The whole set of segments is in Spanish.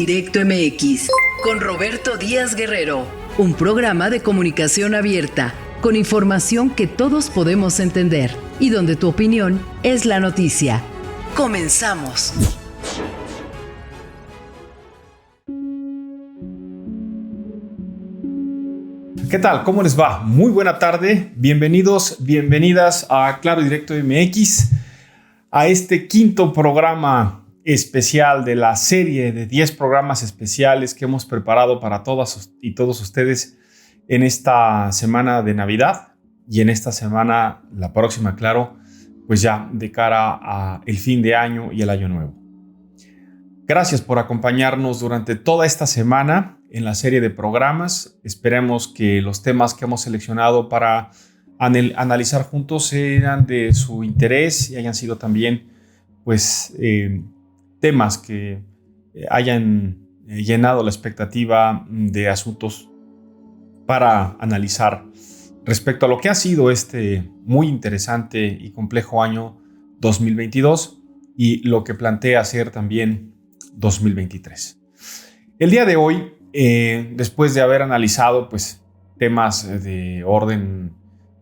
Directo MX con Roberto Díaz Guerrero, un programa de comunicación abierta con información que todos podemos entender y donde tu opinión es la noticia. Comenzamos. ¿Qué tal? ¿Cómo les va? Muy buena tarde. Bienvenidos, bienvenidas a Claro Directo MX, a este quinto programa especial de la serie de 10 programas especiales que hemos preparado para todas y todos ustedes en esta semana de Navidad y en esta semana, la próxima, claro, pues ya de cara a el fin de año y el año nuevo. Gracias por acompañarnos durante toda esta semana en la serie de programas. Esperemos que los temas que hemos seleccionado para analizar juntos sean de su interés y hayan sido también pues temas que hayan llenado la expectativa de asuntos para analizar respecto a lo que ha sido este muy interesante y complejo año 2022 y lo que plantea ser también 2023. El día de hoy, después de haber analizado pues, temas de orden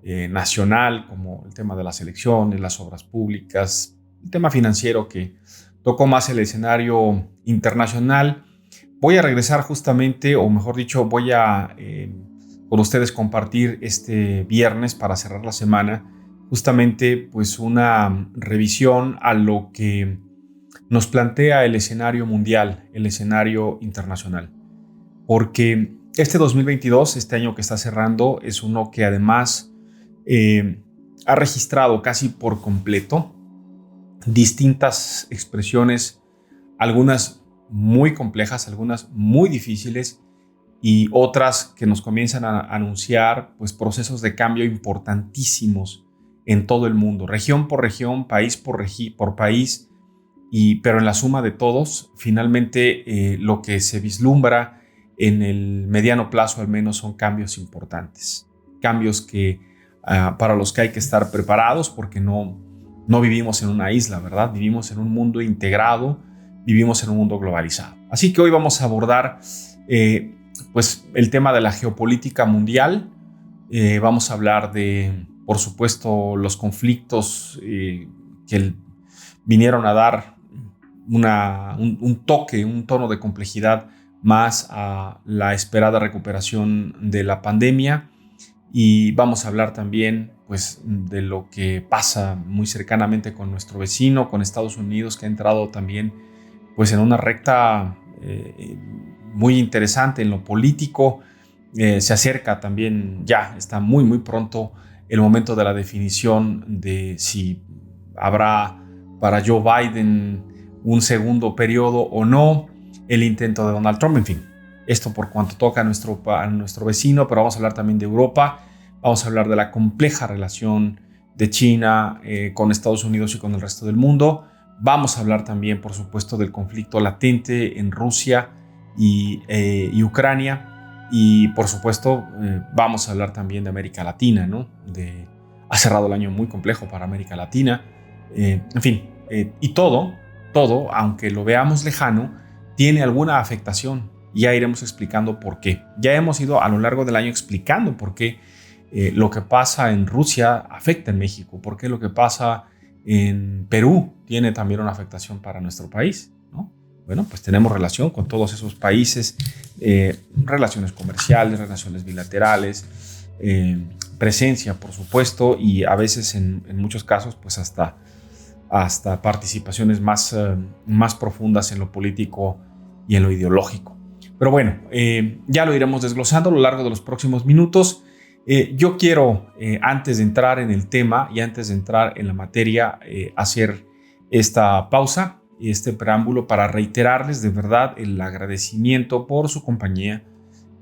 nacional, como el tema de las elecciones, las obras públicas, el tema financiero que tocó más el escenario internacional, voy a regresar justamente, o mejor dicho, voy a con ustedes compartir este viernes para cerrar la semana, justamente pues una revisión a lo que nos plantea el escenario mundial, el escenario internacional. Porque este 2022, este año que está cerrando, es uno que además ha registrado casi por completo distintas expresiones, algunas muy complejas, algunas muy difíciles y otras que nos comienzan a anunciar pues, procesos de cambio importantísimos en todo el mundo, región por región, país por país, pero en la suma de todos, finalmente lo que se vislumbra en el mediano plazo al menos son cambios importantes, cambios que para los que hay que estar preparados porque no vivimos en una isla, ¿verdad? Vivimos en un mundo integrado, vivimos en un mundo globalizado. Así que hoy vamos a abordar pues el tema de la geopolítica mundial. Vamos a hablar de, por supuesto, los conflictos que vinieron a dar un toque, un tono de complejidad más a la esperada recuperación de la pandemia. Y vamos a hablar también pues, de lo que pasa muy cercanamente con nuestro vecino, con Estados Unidos, que ha entrado también pues, en una recta muy interesante en lo político. Se acerca también, ya está muy muy pronto el momento de la definición de si habrá para Joe Biden un segundo periodo o no, el intento de Donald Trump, en fin. Esto por cuanto toca a nuestro vecino, pero vamos a hablar también de Europa, vamos a hablar de la compleja relación de China con Estados Unidos y con el resto del mundo. Vamos a hablar también, por supuesto, del conflicto latente en Rusia y Ucrania. Y, por supuesto, vamos a hablar también de América Latina, ¿no? Ha cerrado el año muy complejo para América Latina. En fin, y todo, aunque lo veamos lejano, tiene alguna afectación. Ya iremos explicando por qué. Ya hemos ido a lo largo del año explicando por qué lo que pasa en Rusia afecta en México, por qué lo que pasa en Perú tiene también una afectación para nuestro país, ¿no? Bueno, pues tenemos relación con todos esos países, relaciones comerciales, relaciones bilaterales, presencia, por supuesto, y a veces en muchos casos, pues hasta participaciones más profundas en lo político y en lo ideológico. Pero bueno, ya lo iremos desglosando a lo largo de los próximos minutos. Yo quiero, antes de entrar en el tema y antes de entrar en la materia, hacer esta pausa y este preámbulo para reiterarles de verdad el agradecimiento por su compañía,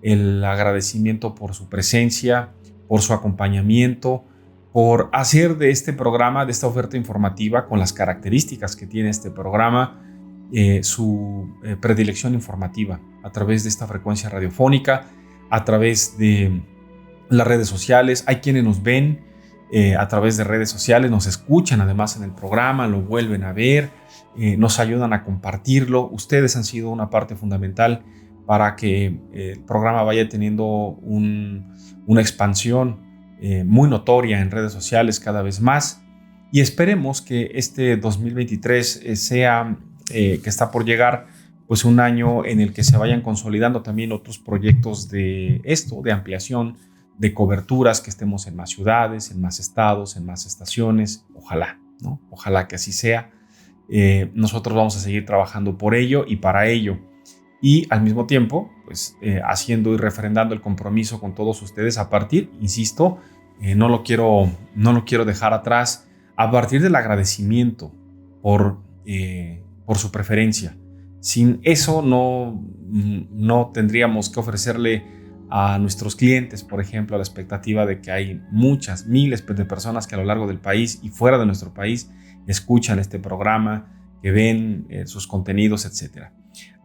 el agradecimiento por su presencia, por su acompañamiento, por hacer de este programa, de esta oferta informativa, con las características que tiene este programa, su predilección informativa a través de esta frecuencia radiofónica, a través de las redes sociales. Hay quienes nos ven a través de redes sociales, nos escuchan además en el programa, lo vuelven a ver, nos ayudan a compartirlo. Ustedes han sido una parte fundamental para que el programa vaya teniendo una expansión muy notoria en redes sociales cada vez más, y esperemos que este 2023 sea, que está por llegar, pues un año en el que se vayan consolidando también otros proyectos de ampliación, de coberturas, que estemos en más ciudades, en más estados, en más estaciones. Ojalá, ¿no? Ojalá que así sea. Nosotros vamos a seguir trabajando por ello y para ello. Y al mismo tiempo, pues haciendo y refrendando el compromiso con todos ustedes a partir, insisto, no lo quiero dejar atrás, a partir del agradecimiento por su preferencia. Sin eso no tendríamos que ofrecerle a nuestros clientes, por ejemplo, la expectativa de que hay muchas, miles de personas que a lo largo del país y fuera de nuestro país escuchan este programa, que ven sus contenidos, etc.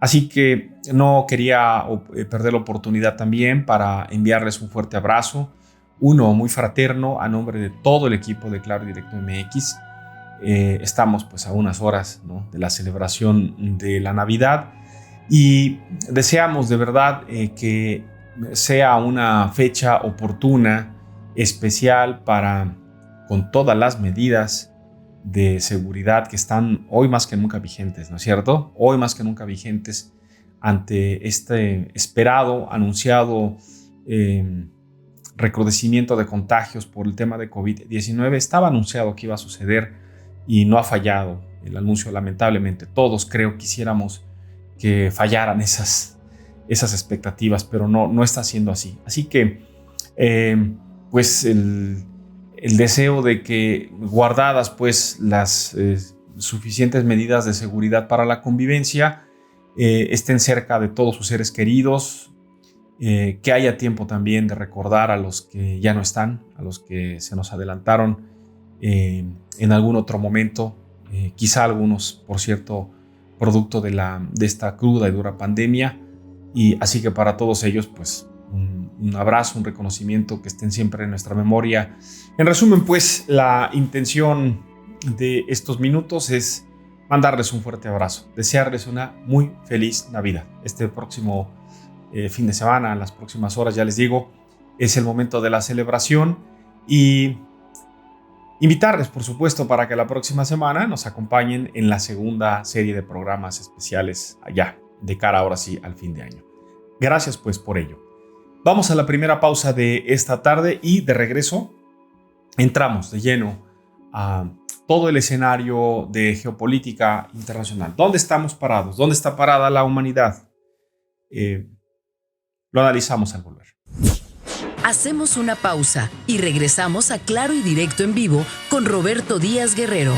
Así que no quería perder la oportunidad también para enviarles un fuerte abrazo, uno muy fraterno, a nombre de todo el equipo de Claro y Directo MX. Estamos pues a unas horas, ¿no?, de la celebración de la Navidad, y deseamos de verdad que sea una fecha oportuna, especial, para, con todas las medidas de seguridad que están hoy más que nunca vigentes, ¿no es cierto? Hoy más que nunca vigentes ante este esperado, anunciado recrudecimiento de contagios por el tema de COVID-19. Estaba anunciado que iba a suceder y no ha fallado el anuncio, lamentablemente. Todos creo quisiéramos que fallaran esas expectativas, pero no está siendo así. Así que pues el deseo de que, guardadas pues las suficientes medidas de seguridad para la convivencia, estén cerca de todos sus seres queridos, que haya tiempo también de recordar a los que ya no están, a los que se nos adelantaron en algún otro momento, quizá algunos, por cierto, producto de esta cruda y dura pandemia. Y así que para todos ellos, pues un abrazo, un reconocimiento, que estén siempre en nuestra memoria. En resumen, pues la intención de estos minutos es mandarles un fuerte abrazo, desearles una muy feliz Navidad. Este próximo fin de semana, en las próximas horas, ya les digo, es el momento de la celebración, y invitarles, por supuesto, para que la próxima semana nos acompañen en la segunda serie de programas especiales allá, de cara ahora sí al fin de año. Gracias pues por ello. Vamos a la primera pausa de esta tarde, y de regreso entramos de lleno a todo el escenario de geopolítica internacional. ¿Dónde estamos parados? ¿Dónde está parada la humanidad? Lo analizamos al volver. Hacemos una pausa y regresamos a Claro y Directo en vivo con Roberto Díaz Guerrero.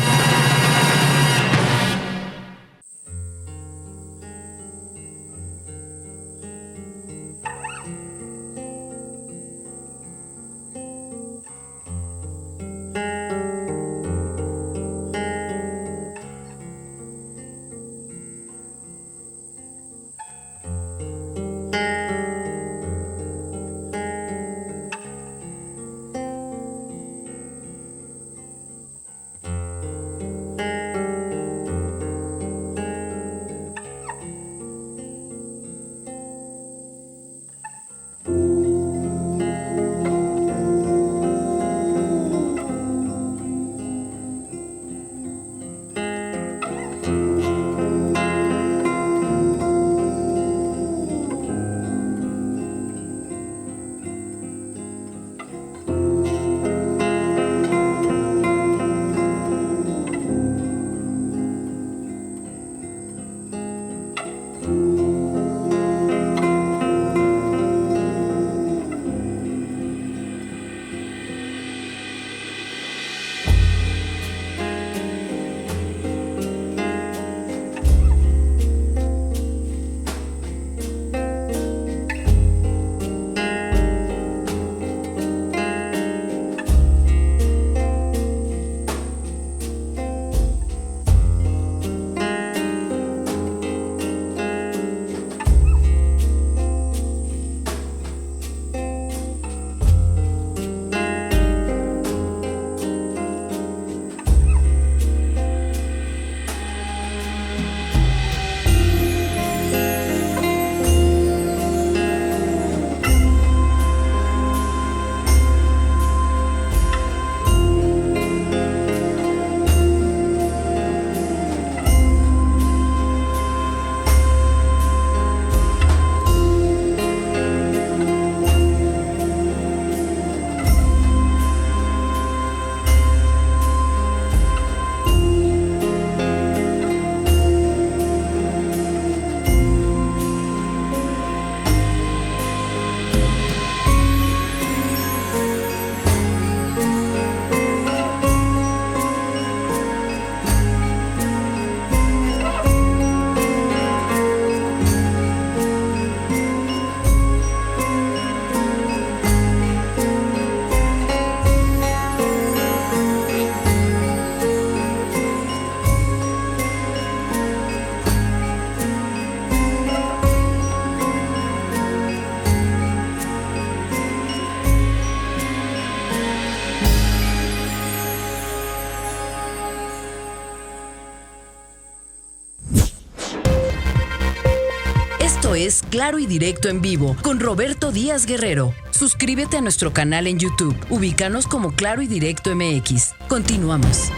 es Claro y Directo en Vivo con Roberto Díaz Guerrero. Suscríbete a nuestro canal en YouTube. Ubícanos como Claro y Directo MX. Continuamos.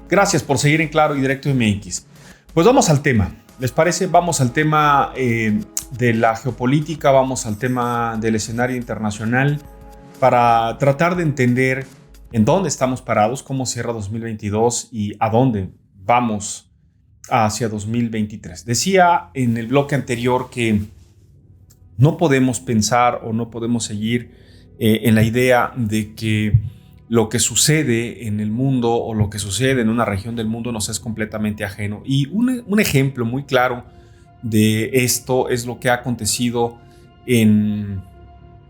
Gracias por seguir en Claro y Directo MX. Pues vamos al tema. ¿Les parece? Vamos al tema de la geopolítica, vamos al tema del escenario internacional para tratar de entender en dónde estamos parados, cómo cierra 2022 y a dónde vamos hacia 2023. Decía en el bloque anterior que no podemos pensar o no podemos seguir en la idea de que lo que sucede en el mundo o lo que sucede en una región del mundo nos es completamente ajeno. Y un ejemplo muy claro de esto es lo que ha acontecido en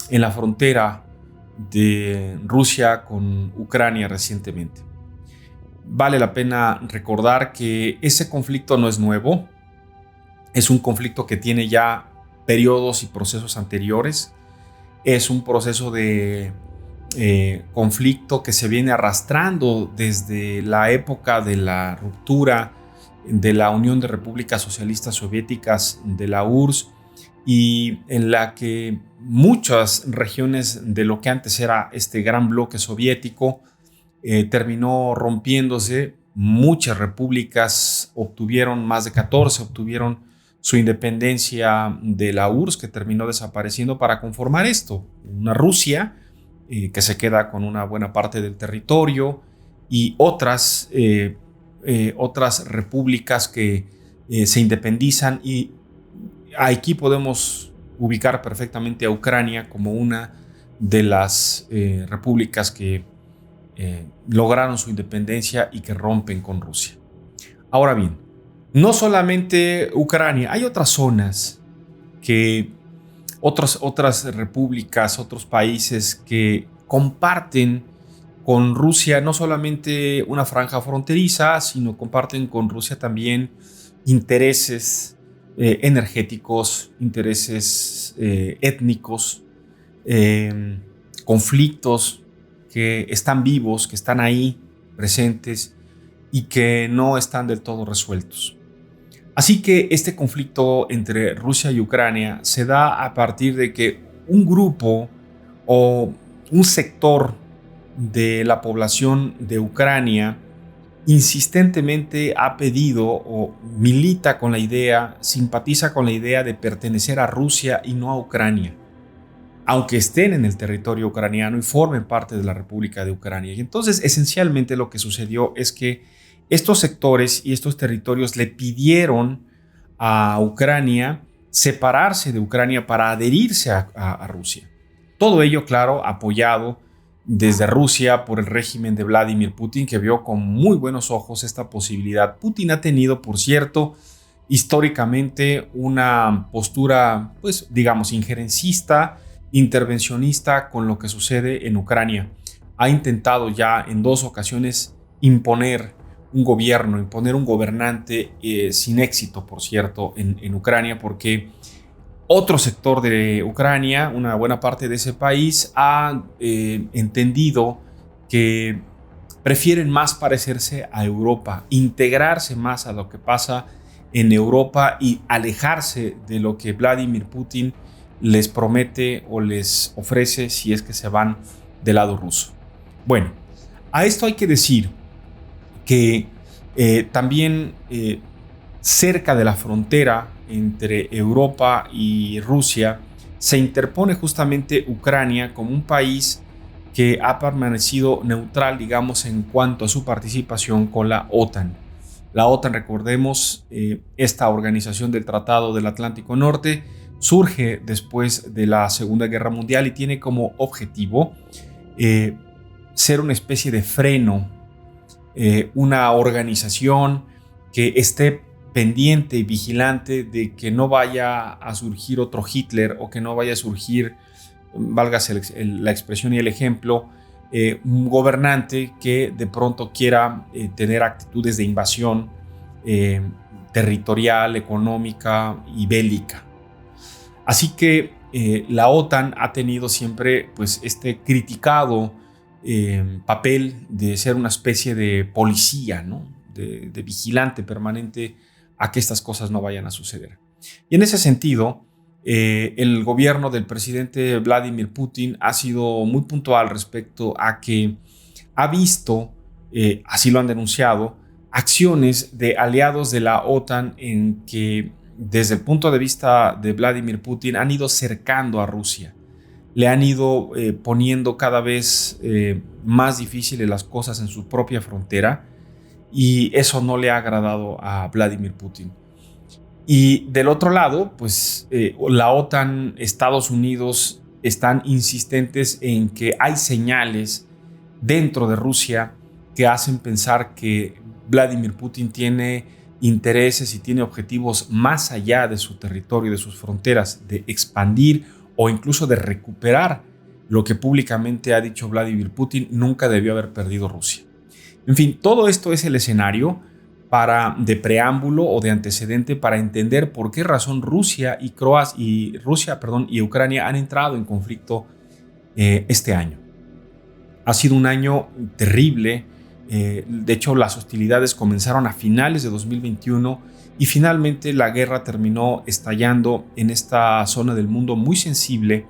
la frontera de Rusia con Ucrania recientemente. Vale la pena recordar que ese conflicto no es nuevo, es un conflicto que tiene ya periodos y procesos anteriores, es un proceso de conflicto que se viene arrastrando desde la época de la ruptura de la Unión de Repúblicas Socialistas Soviéticas, de la URSS, y en la que muchas regiones de lo que antes era este gran bloque soviético terminó rompiéndose. Muchas repúblicas obtuvieron, más de 14 obtuvieron su independencia de la URSS, que terminó desapareciendo para conformar esto, una Rusia que se queda con una buena parte del territorio, y otras repúblicas que se independizan, y aquí podemos ubicar perfectamente a Ucrania como una de las repúblicas que lograron su independencia y que rompen con Rusia. Ahora bien, no solamente Ucrania, hay otras zonas otras repúblicas, otros países que comparten con Rusia no solamente una franja fronteriza, sino comparten con Rusia también intereses energéticos, intereses étnicos, conflictos que están vivos, que están ahí presentes y que no están del todo resueltos. Así que este conflicto entre Rusia y Ucrania se da a partir de que un grupo o un sector de la población de Ucrania insistentemente ha pedido o milita con la idea, simpatiza con la idea de pertenecer a Rusia y no a Ucrania, aunque estén en el territorio ucraniano y formen parte de la República de Ucrania. Y entonces, esencialmente, lo que sucedió es que estos sectores y estos territorios le pidieron a Ucrania separarse de Ucrania para adherirse a Rusia. Todo ello, claro, apoyado desde Rusia por el régimen de Vladimir Putin, que vio con muy buenos ojos esta posibilidad. Putin ha tenido, por cierto, históricamente una postura, pues, digamos, injerencista, intervencionista con lo que sucede en Ucrania. Ha intentado ya en 2 ocasiones imponer un gobierno, imponer un gobernante sin éxito, por cierto, en Ucrania, porque otro sector de Ucrania, una buena parte de ese país, ha entendido que prefieren más parecerse a Europa, integrarse más a lo que pasa en Europa y alejarse de lo que Vladimir Putin les promete o les ofrece si es que se van del lado ruso. Bueno, a esto hay que decir que también cerca de la frontera entre Europa y Rusia se interpone justamente Ucrania como un país que ha permanecido neutral, digamos, en cuanto a su participación con la OTAN. La OTAN, recordemos, esta organización del Tratado del Atlántico Norte, surge después de la Segunda Guerra Mundial y tiene como objetivo ser una especie de freno, una organización que esté pendiente y vigilante de que no vaya a surgir otro Hitler o que no vaya a surgir, válgase la expresión y el ejemplo, un gobernante que de pronto quiera tener actitudes de invasión territorial, económica y bélica. Así que la OTAN ha tenido siempre, pues, este criticado papel de ser una especie de policía, ¿no? de vigilante permanente a que estas cosas no vayan a suceder. Y en ese sentido, el gobierno del presidente Vladimir Putin ha sido muy puntual respecto a que ha visto, así lo han denunciado, acciones de aliados de la OTAN en que desde el punto de vista de Vladimir Putin han ido cercando a Rusia, le han ido poniendo cada vez más difíciles las cosas en su propia frontera, y eso no le ha agradado a Vladimir Putin. Y del otro lado, pues la OTAN, Estados Unidos están insistentes en que hay señales dentro de Rusia que hacen pensar que Vladimir Putin tiene intereses y tiene objetivos más allá de su territorio, de sus fronteras, de expandir o incluso de recuperar lo que públicamente ha dicho Vladimir Putin: nunca debió haber perdido Rusia. En fin, todo esto es el escenario de preámbulo o de antecedente para entender por qué razón Rusia y Ucrania han entrado en conflicto este año. Ha sido un año terrible. De hecho, las hostilidades comenzaron a finales de 2021 y finalmente la guerra terminó estallando en esta zona del mundo muy sensible,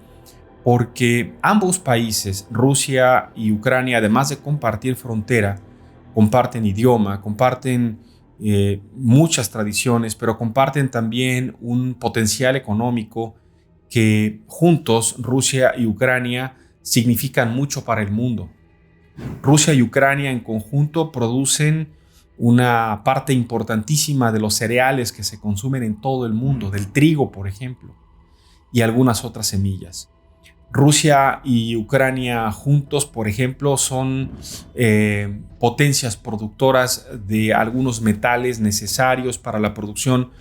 porque ambos países, Rusia y Ucrania, además de compartir frontera, comparten idioma, comparten muchas tradiciones, pero comparten también un potencial económico que juntos, Rusia y Ucrania, significan mucho para el mundo. Rusia y Ucrania en conjunto producen una parte importantísima de los cereales que se consumen en todo el mundo, del trigo, por ejemplo, y algunas otras semillas. Rusia y Ucrania juntos, por ejemplo, son potencias productoras de algunos metales necesarios para la producción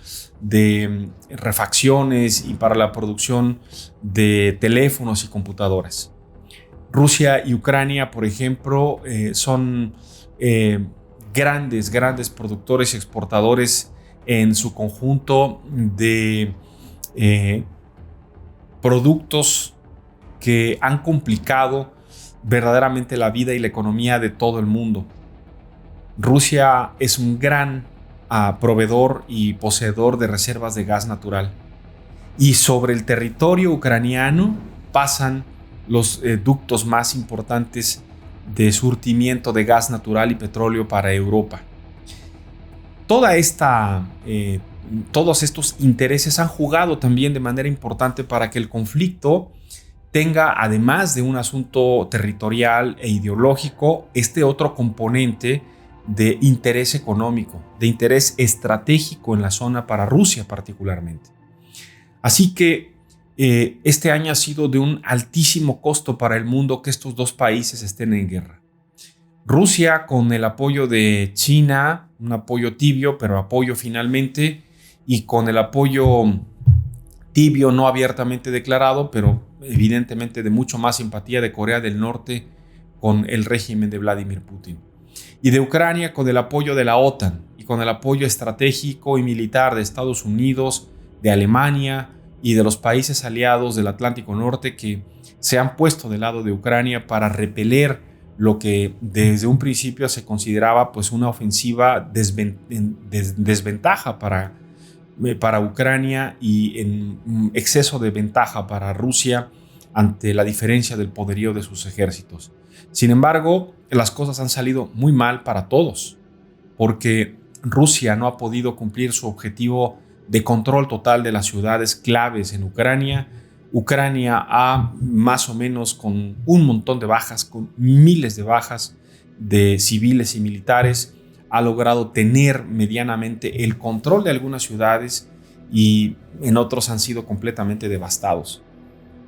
de refacciones y para la producción de teléfonos y computadoras. Rusia y Ucrania, por ejemplo, son grandes productores y exportadores en su conjunto de productos que han complicado verdaderamente la vida y la economía de todo el mundo. Rusia es un gran proveedor y poseedor de reservas de gas natural. Y sobre el territorio ucraniano pasan los ductos más importantes de surtimiento de gas natural y petróleo para Europa. Todos estos intereses han jugado también de manera importante para que el conflicto tenga, además de un asunto territorial e ideológico, este otro componente de interés económico, de interés estratégico en la zona para Rusia particularmente. Así que este año ha sido de un altísimo costo para el mundo que estos dos países estén en guerra. Rusia, con el apoyo de China, un apoyo tibio, pero apoyo finalmente, y con el apoyo tibio no abiertamente declarado, pero evidentemente de mucho más simpatía, de Corea del Norte con el régimen de Vladimir Putin. Y de Ucrania con el apoyo de la OTAN y con el apoyo estratégico y militar de Estados Unidos, de Alemania y de los países aliados del Atlántico Norte, que se han puesto del lado de Ucrania para repeler lo que desde un principio se consideraba pues una ofensiva desventaja para Ucrania y en exceso de ventaja para Rusia ante la diferencia del poderío de sus ejércitos. Sin embargo, las cosas han salido muy mal para todos, porque Rusia no ha podido cumplir su objetivo de control total de las ciudades claves en Ucrania. Ucrania ha, más o menos con un montón de bajas, con miles de bajas de civiles y militares, ha logrado tener medianamente el control de algunas ciudades y en otros han sido completamente devastados.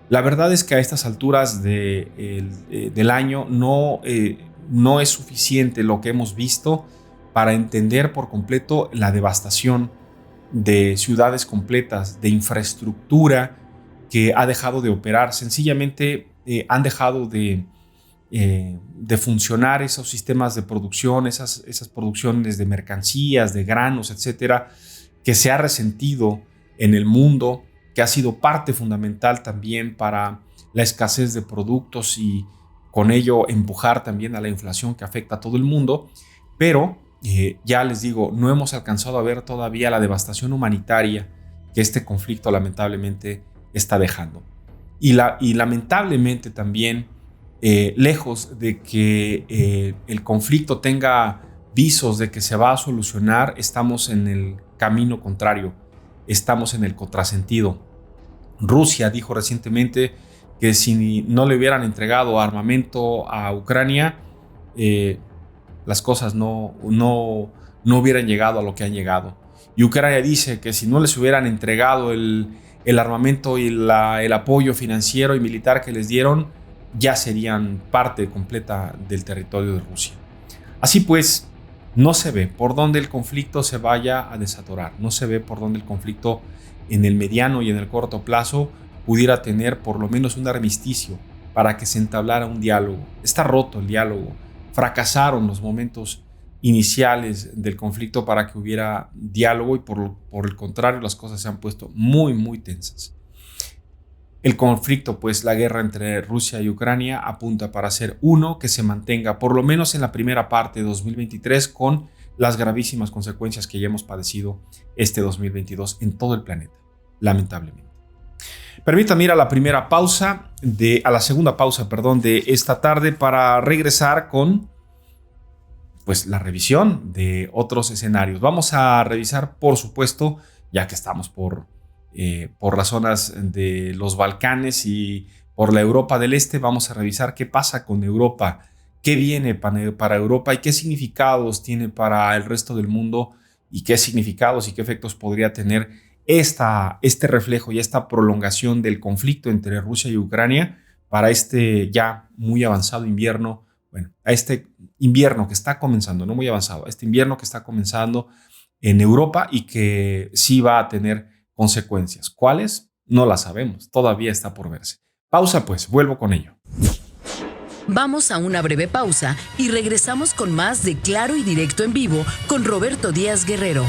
La verdad es que a estas alturas del año no es suficiente lo que hemos visto para entender por completo la devastación de ciudades completas, de infraestructura que ha dejado de operar. Sencillamente han dejado de funcionar esos sistemas de producción, esas producciones de mercancías, de granos, etcétera, que se ha resentido en el mundo, que ha sido parte fundamental también para la escasez de productos y con ello empujar también a la inflación que afecta a todo el mundo. Pero ya les digo, no hemos alcanzado a ver todavía la devastación humanitaria que este conflicto lamentablemente está dejando. Y lamentablemente también, lejos de que el conflicto tenga visos de que se va a solucionar, estamos en el camino contrario, estamos en el contrasentido. Rusia dijo recientemente que si no le hubieran entregado armamento a Ucrania, las cosas no hubieran llegado a lo que han llegado. Y Ucrania dice que si no les hubieran entregado el armamento y el apoyo financiero y militar que les dieron, ya serían parte completa del territorio de Rusia. Así pues, no se ve por dónde el conflicto se vaya a desatorar, no se ve por dónde el conflicto en el mediano y en el corto plazo pudiera tener por lo menos un armisticio para que se entablara un diálogo. Está roto el diálogo, fracasaron los momentos iniciales del conflicto para que hubiera diálogo y por el contrario las cosas se han puesto muy, muy tensas. El conflicto, pues la guerra entre Rusia y Ucrania apunta para ser uno que se mantenga por lo menos en la primera parte de 2023 con las gravísimas consecuencias que ya hemos padecido este 2022 en todo el planeta, lamentablemente. Permítanme ir a la segunda pausa de esta tarde para regresar con pues la revisión de otros escenarios. Vamos a revisar, por supuesto, ya que estamos por las zonas de los Balcanes y por la Europa del Este, vamos a revisar qué pasa con Europa, qué viene para Europa y qué significados tiene para el resto del mundo y qué significados y qué efectos podría tener este reflejo y esta prolongación del conflicto entre Rusia y Ucrania para este ya muy avanzado invierno, a este invierno que está comenzando, no muy avanzado, a este invierno que está comenzando en Europa y que sí va a tener consecuencias. ¿Cuáles? No las sabemos, todavía está por verse. Pausa pues, vuelvo con ello. Vamos a una breve pausa y regresamos con más de Claro y Directo en Vivo con Roberto Díaz Guerrero.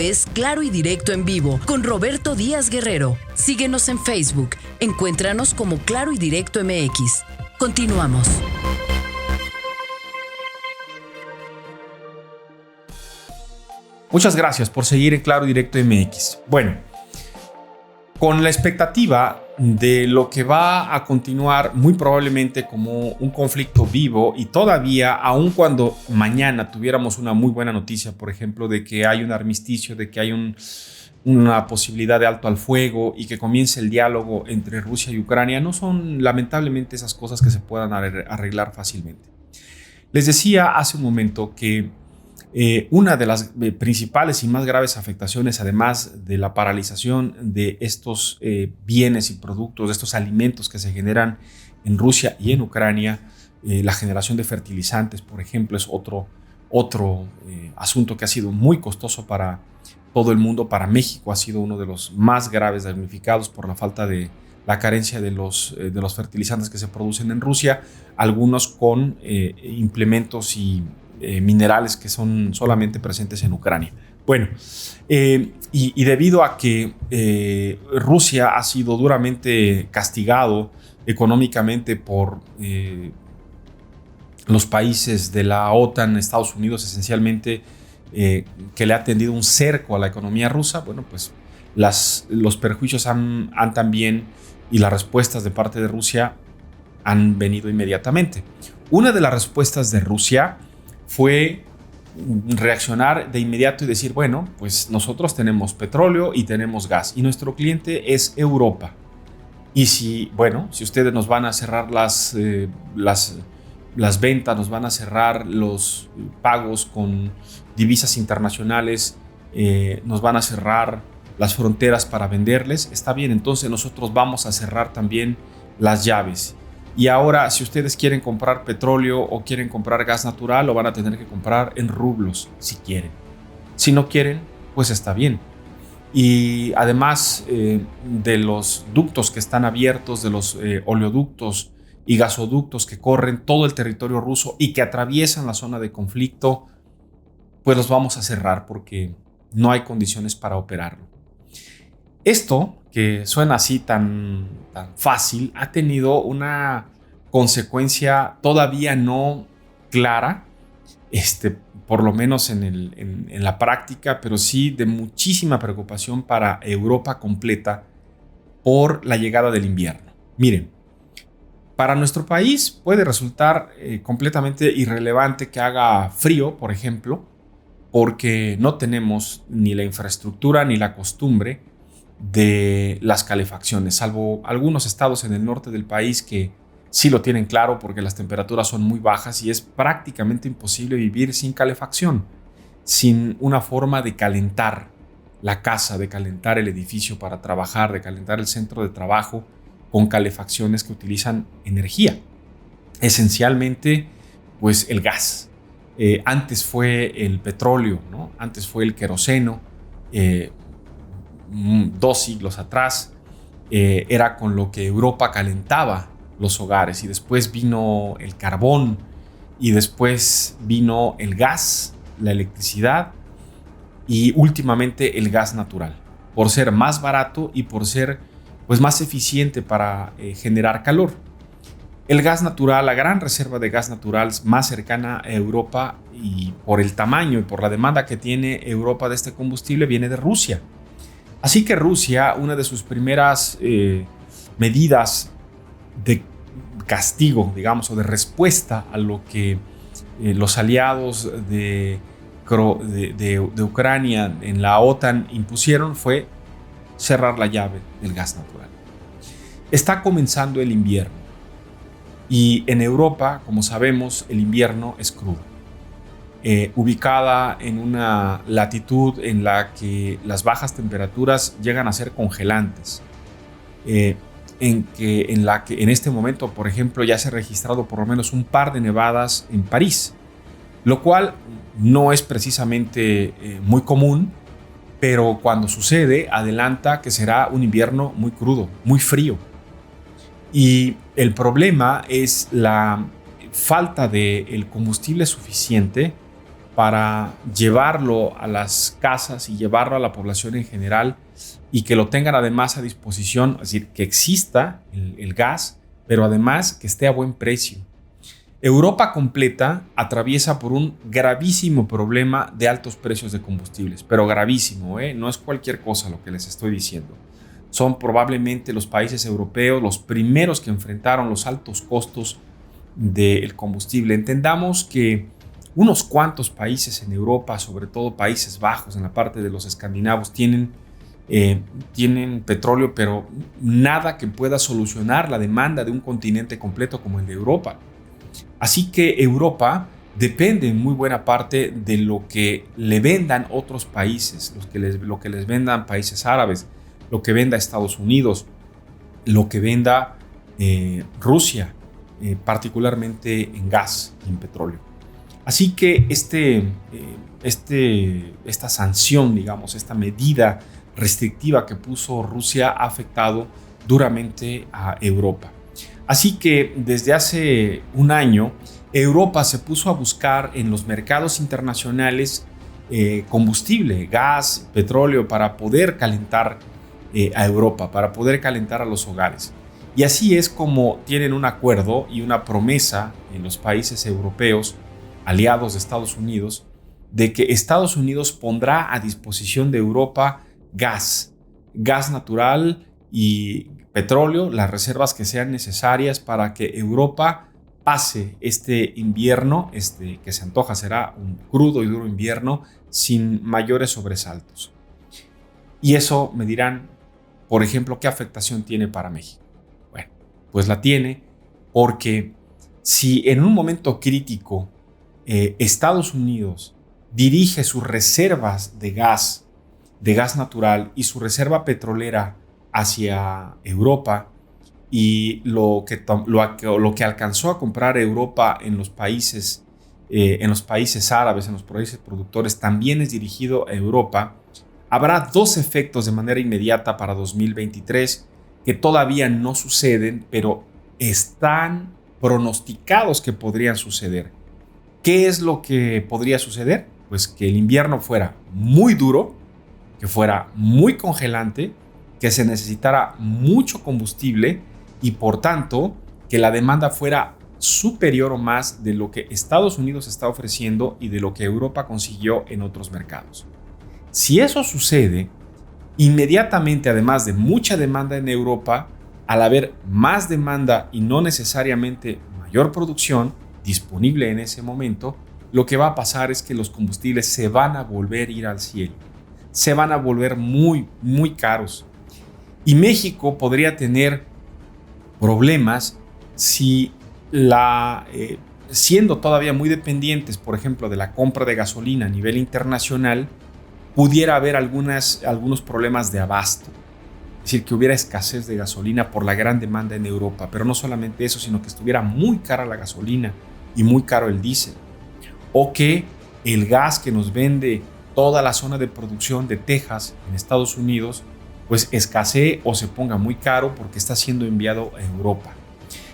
es Claro y Directo en Vivo con Roberto Díaz Guerrero. Síguenos en Facebook. Encuéntranos como Claro y Directo MX. Continuamos. Muchas gracias por seguir en Claro y Directo MX. Bueno, con la expectativa de lo que va a continuar muy probablemente como un conflicto vivo y todavía, aun cuando mañana tuviéramos una muy buena noticia, por ejemplo, de que hay un armisticio, de que hay una posibilidad de alto al fuego y que comience el diálogo entre Rusia y Ucrania, no son lamentablemente esas cosas que se puedan arreglar fácilmente. Les decía hace un momento que una de las principales y más graves afectaciones, además de la paralización de estos bienes y productos, de estos alimentos que se generan en Rusia y en Ucrania, la generación de fertilizantes, por ejemplo, es otro asunto que ha sido muy costoso para todo el mundo. Para México ha sido uno de los más graves damnificados por la falta de la carencia de los fertilizantes que se producen en Rusia, algunos con implementos y minerales que son solamente presentes en Ucrania. Bueno, y debido a que Rusia ha sido duramente castigado económicamente por los países de la OTAN, Estados Unidos esencialmente, que le ha tendido un cerco a la economía rusa, bueno, pues los perjuicios han también, y las respuestas de parte de Rusia han venido inmediatamente. Una de las respuestas de Rusia fue reaccionar de inmediato y decir, bueno, pues nosotros tenemos petróleo y tenemos gas y nuestro cliente es Europa. Y si ustedes nos van a cerrar las ventas, nos van a cerrar los pagos con divisas internacionales, nos van a cerrar las fronteras para venderles, está bien, entonces nosotros vamos a cerrar también las llaves. Y ahora, si ustedes quieren comprar petróleo o quieren comprar gas natural, lo van a tener que comprar en rublos, si quieren. Si no quieren, pues está bien. Y además de los ductos que están abiertos, de los oleoductos y gasoductos que corren todo el territorio ruso y que atraviesan la zona de conflicto, pues los vamos a cerrar porque no hay condiciones para operarlo. Esto, que suena así tan fácil, ha tenido una consecuencia todavía no clara, por lo menos en la práctica, pero sí de muchísima preocupación para Europa completa por la llegada del invierno. Miren, para nuestro país puede resultar completamente irrelevante que haga frío, por ejemplo, porque no tenemos ni la infraestructura ni la costumbre de las calefacciones, salvo algunos estados en el norte del país que sí lo tienen claro porque las temperaturas son muy bajas y es prácticamente imposible vivir sin calefacción, sin una forma de calentar la casa, de calentar el edificio para trabajar, de calentar el centro de trabajo con calefacciones que utilizan energía. Esencialmente, pues el gas. Antes fue el petróleo, ¿no? Antes fue el queroseno. 2 siglos atrás era con lo que Europa calentaba los hogares, y después vino el carbón y después vino el gas, la electricidad y últimamente el gas natural, por ser más barato y por ser pues más eficiente para generar calor. El gas natural, la gran reserva de gas natural más cercana a Europa y por el tamaño y por la demanda que tiene Europa de este combustible, viene de Rusia. Así que Rusia, una de sus primeras medidas de castigo, digamos, o de respuesta a lo que los aliados de Ucrania en la OTAN impusieron, fue cerrar la llave del gas natural. Está comenzando el invierno y en Europa, como sabemos, el invierno es crudo. Ubicada en una latitud en la que las bajas temperaturas llegan a ser congelantes, en la que en este momento, por ejemplo, ya se ha registrado por lo menos un par de nevadas en París, lo cual no es precisamente muy común, pero cuando sucede adelanta que será un invierno muy crudo, muy frío. Y el problema es la falta del combustible suficiente para llevarlo a las casas y llevarlo a la población en general y que lo tengan además a disposición, es decir, que exista el gas, pero además que esté a buen precio. Europa completa atraviesa por un gravísimo problema de altos precios de combustibles, pero gravísimo, no es cualquier cosa lo que les estoy diciendo. Son probablemente los países europeos los primeros que enfrentaron los altos costos del combustible. Entendamos que unos cuantos países en Europa, sobre todo Países Bajos, en la parte de los escandinavos, tienen petróleo, pero nada que pueda solucionar la demanda de un continente completo como el de Europa. Así que Europa depende en muy buena parte de lo que le vendan otros países, lo que les vendan países árabes, lo que venda Estados Unidos, lo que venda Rusia, particularmente en gas y en petróleo. Así que esta sanción, digamos, esta medida restrictiva que puso Rusia ha afectado duramente a Europa. Así que desde hace un año, Europa se puso a buscar en los mercados internacionales combustible, gas, petróleo, para poder calentar a Europa, para poder calentar a los hogares. Y así es como tienen un acuerdo y una promesa en los países europeos, aliados de Estados Unidos, de que Estados Unidos pondrá a disposición de Europa gas natural y petróleo, las reservas que sean necesarias para que Europa pase este invierno, que se antoja será un crudo y duro invierno, sin mayores sobresaltos. Y eso me dirán, por ejemplo, ¿qué afectación tiene para México? Bueno, pues la tiene porque si en un momento crítico Estados Unidos dirige sus reservas de gas natural y su reserva petrolera hacia Europa, y lo que alcanzó a comprar Europa en los países árabes, en los países productores, también es dirigido a Europa, habrá dos efectos de manera inmediata para 2023 que todavía no suceden, pero están pronosticados que podrían suceder. ¿Qué es lo que podría suceder? Pues que el invierno fuera muy duro, que fuera muy congelante, que se necesitara mucho combustible y por tanto que la demanda fuera superior o más de lo que Estados Unidos está ofreciendo y de lo que Europa consiguió en otros mercados. Si eso sucede, inmediatamente, además de mucha demanda en Europa, al haber más demanda y no necesariamente mayor producción disponible en ese momento, lo que va a pasar es que los combustibles se van a volver a ir al cielo, se van a volver muy, muy caros. Y México podría tener problemas si siendo todavía muy dependientes, por ejemplo, de la compra de gasolina a nivel internacional, pudiera haber algunos problemas de abasto. Es decir, que hubiera escasez de gasolina por la gran demanda en Europa. Pero no solamente eso, sino que estuviera muy cara la gasolina y muy caro el diésel. O que el gas que nos vende toda la zona de producción de Texas en Estados Unidos pues escasee o se ponga muy caro porque está siendo enviado a Europa.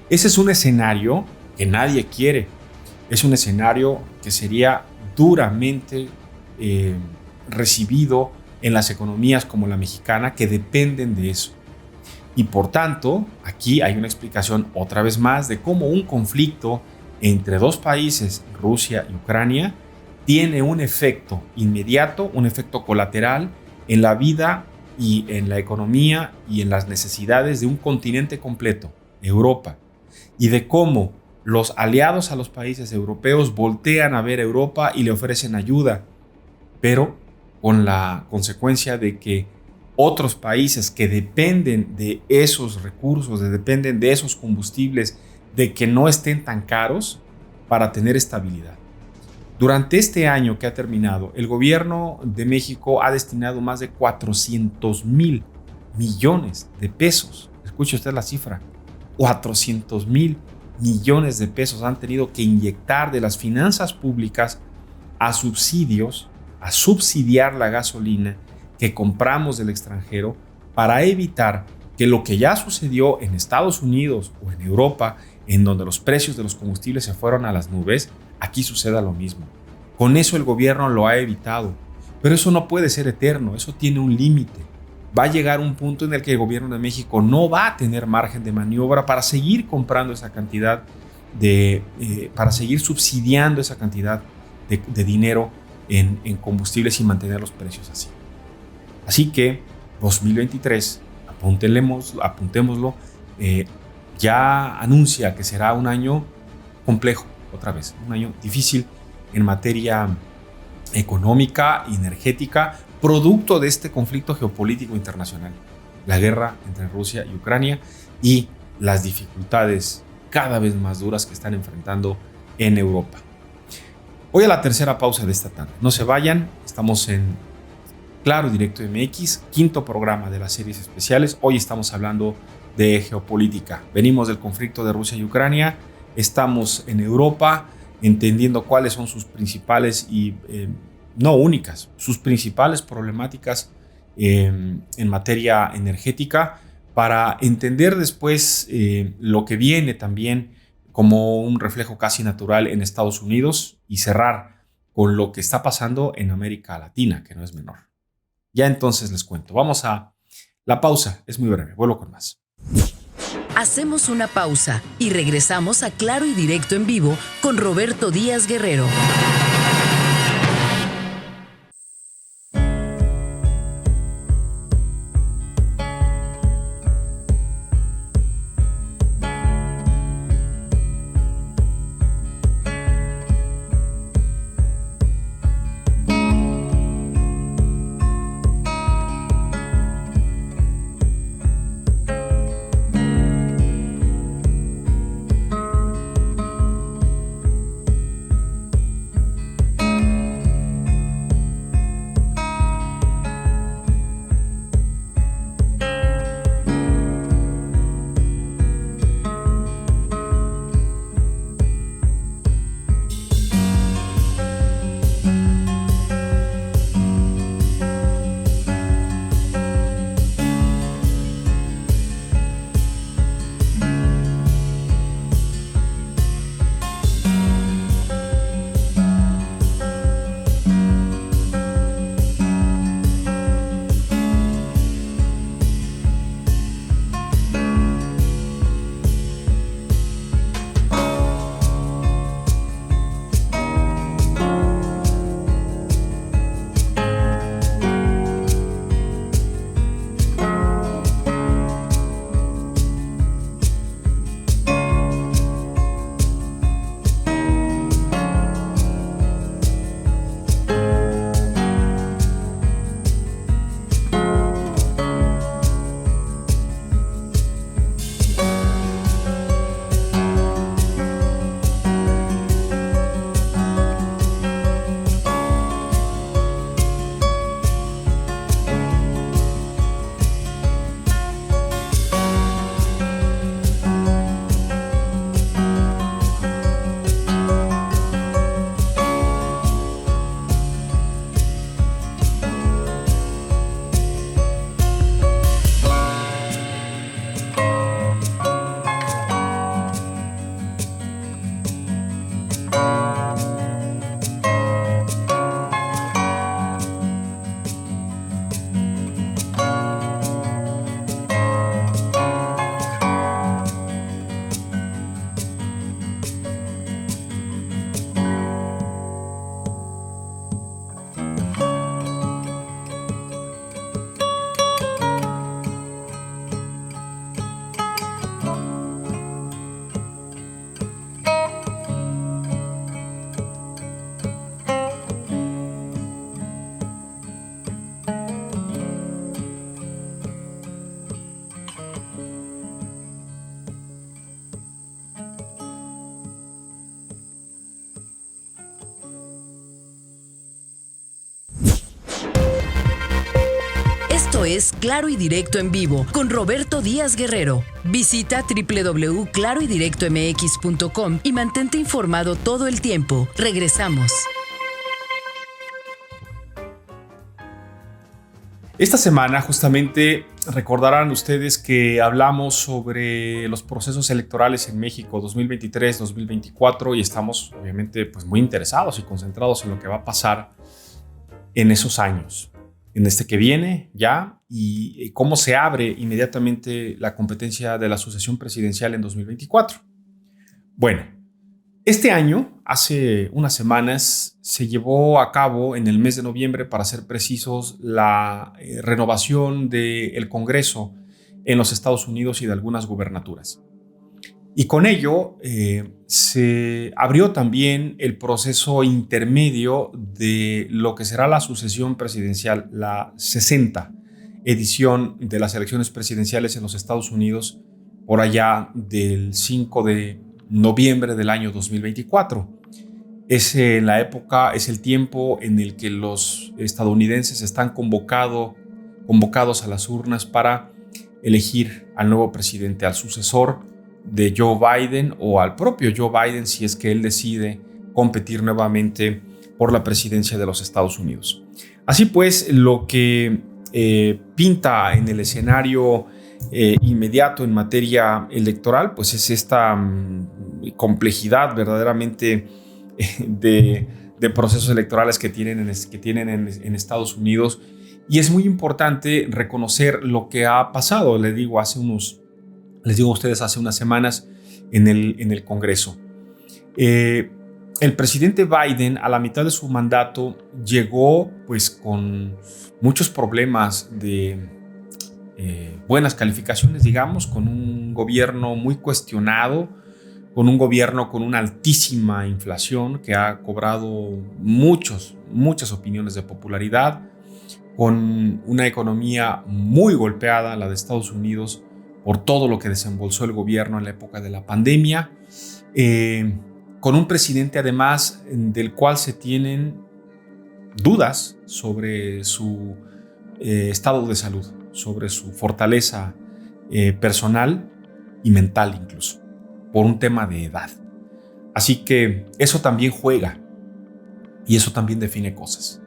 Ese es un escenario que nadie quiere. Es un escenario que sería duramente recibido en las economías como la mexicana, que dependen de eso. Y por tanto, aquí hay una explicación otra vez más de cómo un conflicto entre dos países, Rusia y Ucrania, tiene un efecto inmediato, un efecto colateral en la vida y en la economía y en las necesidades de un continente completo, Europa, y de cómo los aliados a los países europeos voltean a ver a Europa y le ofrecen ayuda, pero con la consecuencia de que otros países que dependen de esos recursos, dependen de esos combustibles, de que no estén tan caros para tener estabilidad. Durante este año que ha terminado, el gobierno de México ha destinado más de 400,000 millones de pesos. Escuche usted la cifra. 400,000 millones de pesos han tenido que inyectar de las finanzas públicas a subsidios, a subsidiar la gasolina que compramos del extranjero para evitar que lo que ya sucedió en Estados Unidos o en Europa, en donde los precios de los combustibles se fueron a las nubes, aquí suceda lo mismo. Con eso el gobierno lo ha evitado. Pero eso no puede ser eterno, eso tiene un límite. Va a llegar un punto en el que el gobierno de México no va a tener margen de maniobra para seguir comprando esa cantidad para seguir subsidiando esa cantidad de dinero en combustibles y mantener los precios así. Así que 2023, apuntémoslo, ya anuncia que será un año complejo, otra vez, un año difícil en materia económica y energética, producto de este conflicto geopolítico internacional, la guerra entre Rusia y Ucrania y las dificultades cada vez más duras que están enfrentando en Europa. Voy a la tercera pausa de esta tarde. No se vayan, estamos en Claro y Directo MX, quinto programa de las series especiales. Hoy estamos hablando de geopolítica. Venimos del conflicto de Rusia y Ucrania, estamos en Europa entendiendo cuáles son sus principales y no únicas, sus principales problemáticas en materia energética, para entender después lo que viene también como un reflejo casi natural en Estados Unidos y cerrar con lo que está pasando en América Latina, que no es menor. Ya entonces les cuento. Vamos a la pausa, es muy breve, vuelvo con más. Hacemos una pausa y regresamos a Claro y Directo en vivo con Roberto Díaz Guerrero. Esto es Claro y Directo en vivo con Roberto Díaz Guerrero. Visita www.claroydirectomx.com y mantente informado todo el tiempo. Regresamos. Esta semana justamente recordarán ustedes que hablamos sobre los procesos electorales en México 2023-2024 y estamos obviamente pues muy interesados y concentrados en lo que va a pasar en esos años, en este que viene ya, y cómo se abre inmediatamente la competencia de la sucesión presidencial en 2024. Bueno, este año, hace unas semanas, se llevó a cabo en el mes de noviembre, para ser precisos, la renovación del Congreso en los Estados Unidos y de algunas gubernaturas. Y con ello se abrió también el proceso intermedio de lo que será la sucesión presidencial, la 60 edición de las elecciones presidenciales en los Estados Unidos, por allá del 5 de noviembre del año 2024. Es el tiempo en el que los estadounidenses están convocados a las urnas para elegir al nuevo presidente, al sucesor de Joe Biden o al propio Joe Biden si es que él decide competir nuevamente por la presidencia de los Estados Unidos. Así pues, lo que pinta en el escenario inmediato en materia electoral, pues es esta complejidad verdaderamente de procesos electorales que tienen en Estados Unidos, y es muy importante reconocer lo que ha pasado, les digo a ustedes hace unas semanas en el Congreso. El presidente Biden, a la mitad de su mandato, llegó pues con muchos problemas de buenas calificaciones, digamos, con un gobierno muy cuestionado, con un gobierno con una altísima inflación que ha cobrado muchas opiniones de popularidad, con una economía muy golpeada, la de Estados Unidos, por todo lo que desembolsó el gobierno en la época de la pandemia, con un presidente además del cual se tienen dudas sobre su estado de salud, sobre su fortaleza personal y mental incluso, por un tema de edad. Así que eso también juega y eso también define cosas.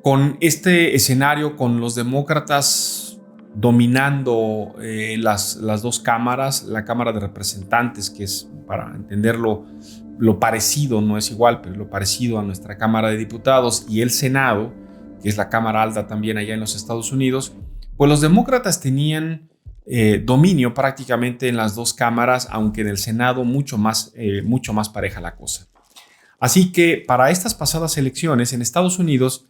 Con este escenario, con los demócratas dominando las dos cámaras, la Cámara de Representantes, que es, para entenderlo, lo parecido, no es igual, pero lo parecido a nuestra Cámara de Diputados, y el Senado, que es la Cámara Alta también allá en los Estados Unidos, pues los demócratas tenían dominio prácticamente en las dos cámaras, aunque en el Senado mucho más pareja la cosa. Así que para estas pasadas elecciones en Estados Unidos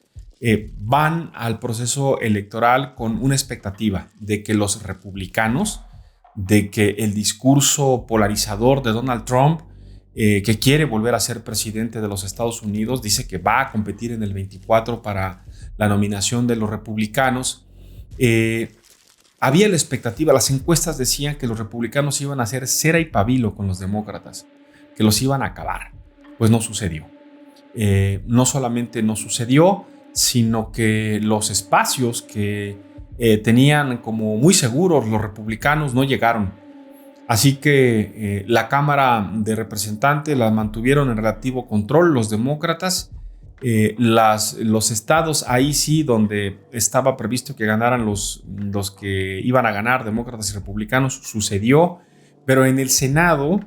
van al proceso electoral con una expectativa de que los republicanos, de que el discurso polarizador de Donald Trump, que quiere volver a ser presidente de los Estados Unidos, dice que va a competir en el 24 para la nominación de los republicanos. Había la expectativa, las encuestas decían que los republicanos iban a hacer cera y pabilo con los demócratas, que los iban a acabar. Pues no sucedió. No solamente no sucedió, sino que los espacios que tenían como muy seguros los republicanos no llegaron. Así que la Cámara de Representantes la mantuvieron en relativo control los demócratas. Los estados ahí sí donde estaba previsto que ganaran los que iban a ganar, demócratas y republicanos, sucedió, pero en el Senado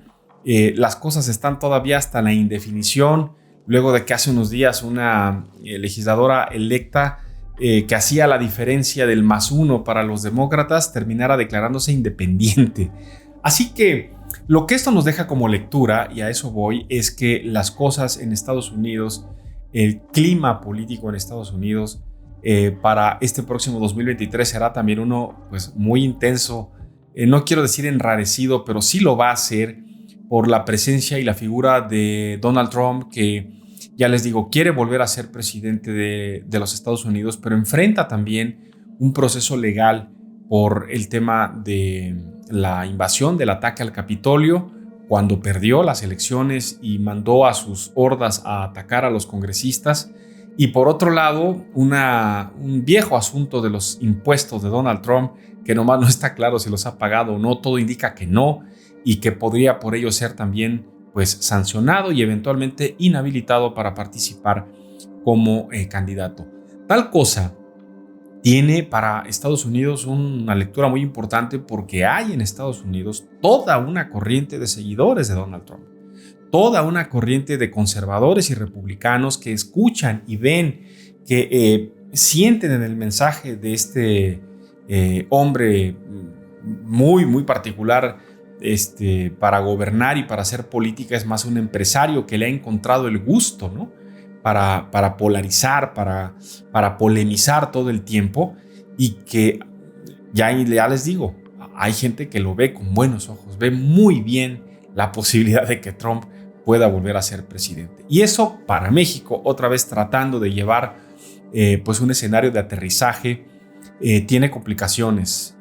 las cosas están todavía hasta la indefinición, luego de que hace unos días una legisladora electa que hacía la diferencia del +1 para los demócratas terminara declarándose independiente. Así que lo que esto nos deja como lectura, y a eso voy, es que las cosas en Estados Unidos, el clima político en Estados Unidos para este próximo 2023 será también uno pues, muy intenso. No quiero decir enrarecido, pero sí lo va a ser por la presencia y la figura de Donald Trump, que ya les digo, quiere volver a ser presidente de los Estados Unidos, pero enfrenta también un proceso legal por el tema de la invasión, del ataque al Capitolio, cuando perdió las elecciones y mandó a sus hordas a atacar a los congresistas. Y por otro lado, un viejo asunto de los impuestos de Donald Trump, que nomás no está claro si los ha pagado o no, todo indica que no, y que podría por ello ser también pues, sancionado y eventualmente inhabilitado para participar como candidato. Tal cosa tiene para Estados Unidos una lectura muy importante porque hay en Estados Unidos toda una corriente de seguidores de Donald Trump, toda una corriente de conservadores y republicanos que escuchan y ven, que sienten en el mensaje de este hombre muy particular para gobernar y para hacer política. Es más un empresario que le ha encontrado el gusto, ¿no? Para polarizar, para polemizar todo el tiempo, y que ya les digo, hay gente que lo ve con buenos ojos, ve muy bien la posibilidad de que Trump pueda volver a ser presidente. Y eso para México, otra vez tratando de llevar pues un escenario de aterrizaje, tiene complicaciones,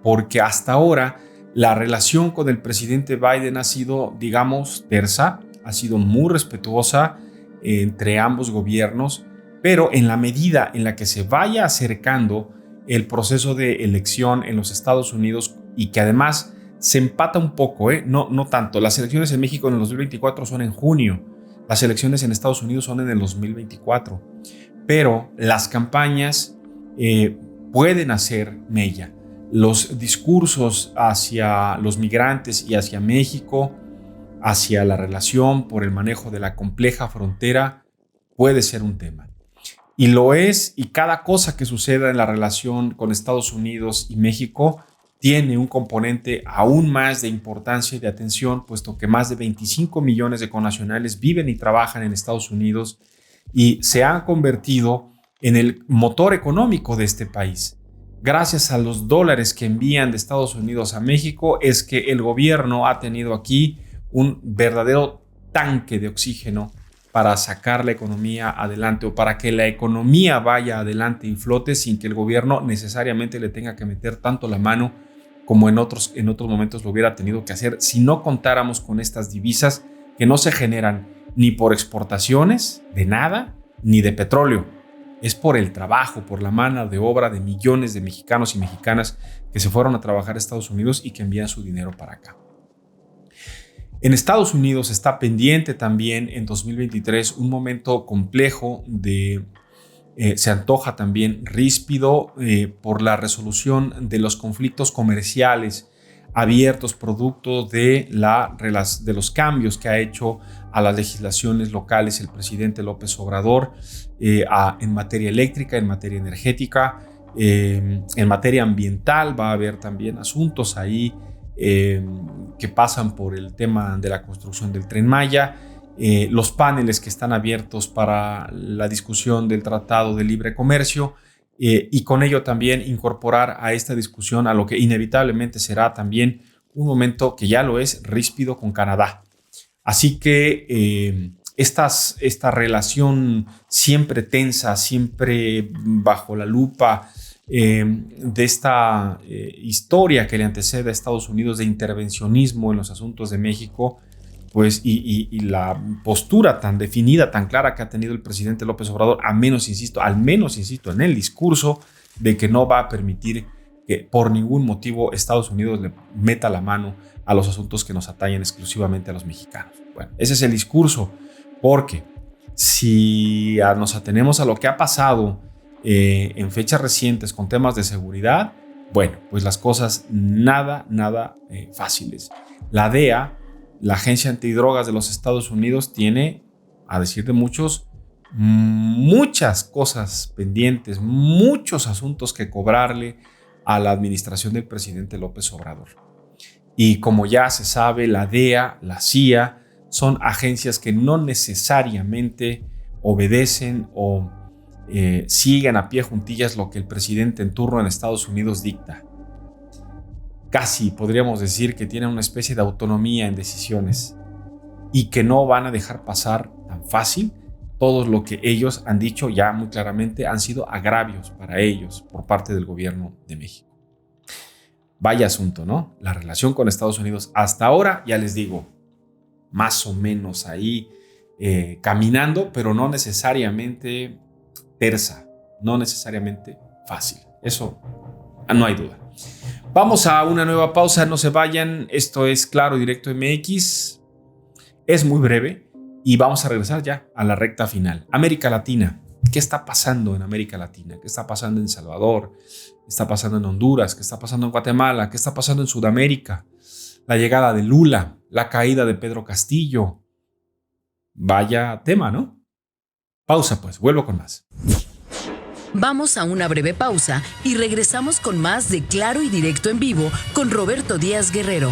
porque hasta ahora la relación con el presidente Biden ha sido, digamos, tersa, ha sido muy respetuosa entre ambos gobiernos, pero en la medida en la que se vaya acercando el proceso de elección en los Estados Unidos, y que además se empata un poco, no tanto. Las elecciones en México en el 2024 son en junio, las elecciones en Estados Unidos son en el 2024, pero las campañas pueden hacer mella. Los discursos hacia los migrantes y hacia México, hacia la relación por el manejo de la compleja frontera, puede ser un tema. Y lo es, y cada cosa que suceda en la relación con Estados Unidos y México tiene un componente aún más de importancia y de atención, puesto que más de 25 millones de connacionales viven y trabajan en Estados Unidos y se han convertido en el motor económico de este país. Gracias a los dólares que envían de Estados Unidos a México es que el gobierno ha tenido aquí un verdadero tanque de oxígeno para sacar la economía adelante, o para que la economía vaya adelante y flote sin que el gobierno necesariamente le tenga que meter tanto la mano como en otros momentos lo hubiera tenido que hacer, si no contáramos con estas divisas que no se generan ni por exportaciones de nada, ni de petróleo. Es por el trabajo, por la mano de obra de millones de mexicanos y mexicanas que se fueron a trabajar a Estados Unidos y que envían su dinero para acá. En Estados Unidos está pendiente también en 2023 un momento complejo se antoja también ríspido por la resolución de los conflictos comerciales abiertos producto de los cambios que ha hecho a las legislaciones locales el presidente López Obrador en materia eléctrica, en materia energética, en materia ambiental. Va a haber también asuntos ahí que pasan por el tema de la construcción del Tren Maya, los paneles que están abiertos para la discusión del Tratado de Libre Comercio, y con ello también incorporar a esta discusión a lo que inevitablemente será también un momento, que ya lo es, ríspido con Canadá. Así que esta relación siempre tensa, siempre bajo la lupa de esta historia que le antecede a Estados Unidos de intervencionismo en los asuntos de México, pues, y la postura tan definida, tan clara que ha tenido el presidente López Obrador, al menos insisto en el discurso de que no va a permitir que por ningún motivo Estados Unidos le meta la mano a los asuntos que nos atañen exclusivamente a los mexicanos. Bueno, ese es el discurso, porque si nos atenemos a lo que ha pasado en fechas recientes con temas de seguridad, bueno, pues las cosas nada fáciles. La DEA, la Agencia Antidrogas de los Estados Unidos, tiene, a decir de muchos, muchas cosas pendientes, muchos asuntos que cobrarle a la administración del presidente López Obrador. Y como ya se sabe, la DEA, la CIA, son agencias que no necesariamente obedecen o siguen a pie juntillas lo que el presidente en turno en Estados Unidos dicta. Casi podríamos decir que tienen una especie de autonomía en decisiones y que no van a dejar pasar tan fácil todo lo que ellos han dicho ya muy claramente han sido agravios para ellos por parte del gobierno de México. Vaya asunto, ¿no? La relación con Estados Unidos hasta ahora, ya les digo, más o menos ahí caminando, pero no necesariamente tersa, no necesariamente fácil. Eso no hay duda. Vamos a una nueva pausa, no se vayan. Esto es Claro Directo MX. Es muy breve y vamos a regresar ya a la recta final. América Latina, ¿Qué está pasando en América Latina? ¿Qué está pasando en El Salvador? ¿Qué está pasando en Honduras? ¿Qué está pasando en Guatemala? ¿Qué está pasando en Sudamérica? La llegada de Lula, la caída de Pedro Castillo. Vaya tema, ¿no? Pausa pues, vuelvo con más. Vamos a una breve pausa y regresamos con más de Claro y Directo en Vivo con Roberto Díaz Guerrero.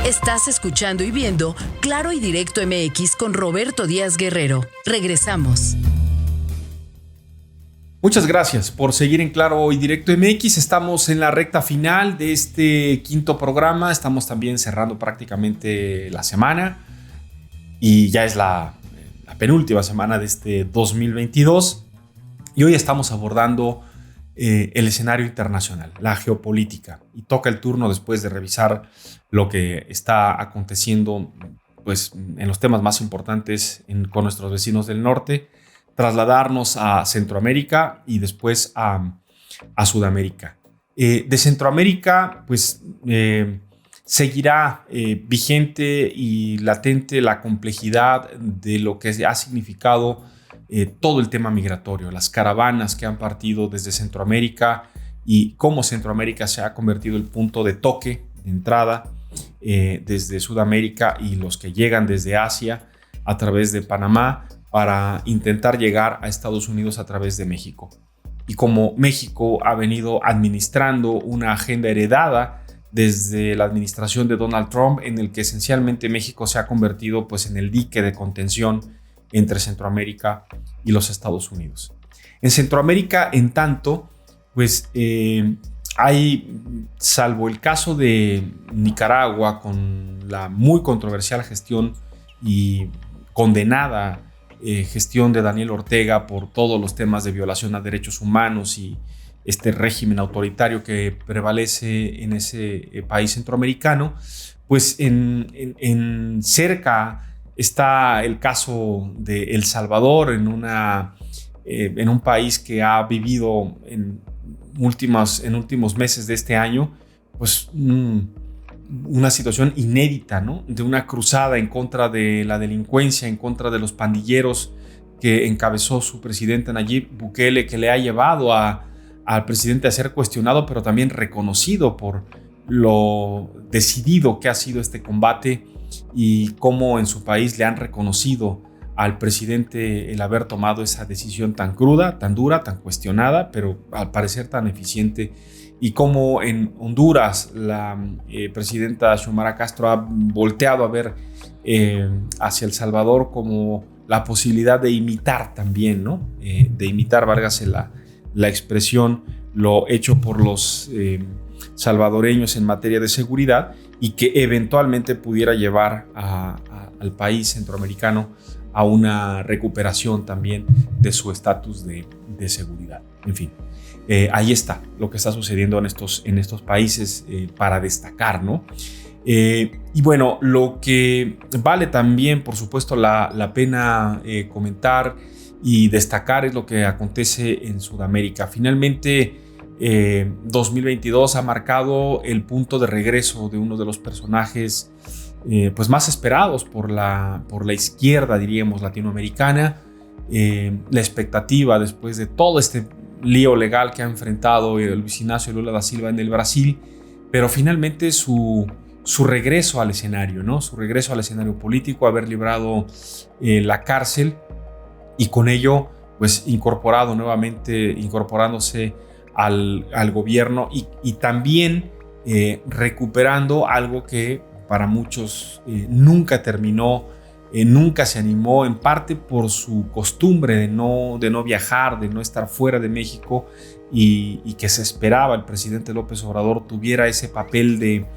Estás escuchando y viendo Claro y Directo MX con Roberto Díaz Guerrero. Regresamos. Muchas gracias por seguir en Claro y Directo MX. Estamos en la recta final de este quinto programa. Estamos también cerrando prácticamente la semana y ya es la penúltima semana de este 2022. Y hoy estamos abordando el escenario internacional, la geopolítica. Y toca el turno, después de revisar lo que está aconteciendo pues, en los temas más importantes con nuestros vecinos del norte, trasladarnos a Centroamérica y después a Sudamérica. De Centroamérica, pues seguirá vigente y latente la complejidad de lo que ha significado todo el tema migratorio, las caravanas que han partido desde Centroamérica y cómo Centroamérica se ha convertido en el punto de toque, de entrada desde Sudamérica y los que llegan desde Asia a través de Panamá para intentar llegar a Estados Unidos a través de México. Y como México ha venido administrando una agenda heredada desde la administración de Donald Trump, en el que esencialmente México se ha convertido pues, en el dique de contención entre Centroamérica y los Estados Unidos. En Centroamérica, en tanto, pues hay, salvo el caso de Nicaragua, con la muy controversial gestión y condenada gestión de Daniel Ortega por todos los temas de violación a derechos humanos y este régimen autoritario que prevalece en ese país centroamericano, pues en cerca está el caso de El Salvador, en un país que ha vivido en últimos meses de este año, pues una situación inédita, ¿no? De una cruzada en contra de la delincuencia, en contra de los pandilleros que encabezó su presidente Nayib Bukele, que le ha llevado al presidente a ser cuestionado, pero también reconocido por lo decidido que ha sido este combate y cómo en su país le han reconocido al presidente el haber tomado esa decisión tan cruda, tan dura, tan cuestionada, pero al parecer tan eficiente, y cómo en Honduras la presidenta Xiomara Castro ha volteado a ver hacia El Salvador como la posibilidad de imitar también, ¿no? De imitar, válgase la expresión, lo hecho por los salvadoreños en materia de seguridad y que eventualmente pudiera llevar al país centroamericano a una recuperación también de su estatus de seguridad. En fin, ahí está lo que está sucediendo en estos países para destacar, ¿no? Y bueno, lo que vale también, por supuesto, la pena comentar y destacar es lo que acontece en Sudamérica. Finalmente, 2022 ha marcado el punto de regreso de uno de los personajes pues más esperados por la izquierda, diríamos, latinoamericana. La expectativa después de todo este lío legal que ha enfrentado Luis Ignacio Lula da Silva en el Brasil, pero finalmente su regreso al escenario, ¿no? Su regreso al escenario político, haber librado la cárcel y con ello pues incorporándose al gobierno y también recuperando algo que para muchos nunca terminó, nunca se animó, en parte por su costumbre de no viajar, de no estar fuera de México y que se esperaba el presidente López Obrador tuviera ese papel de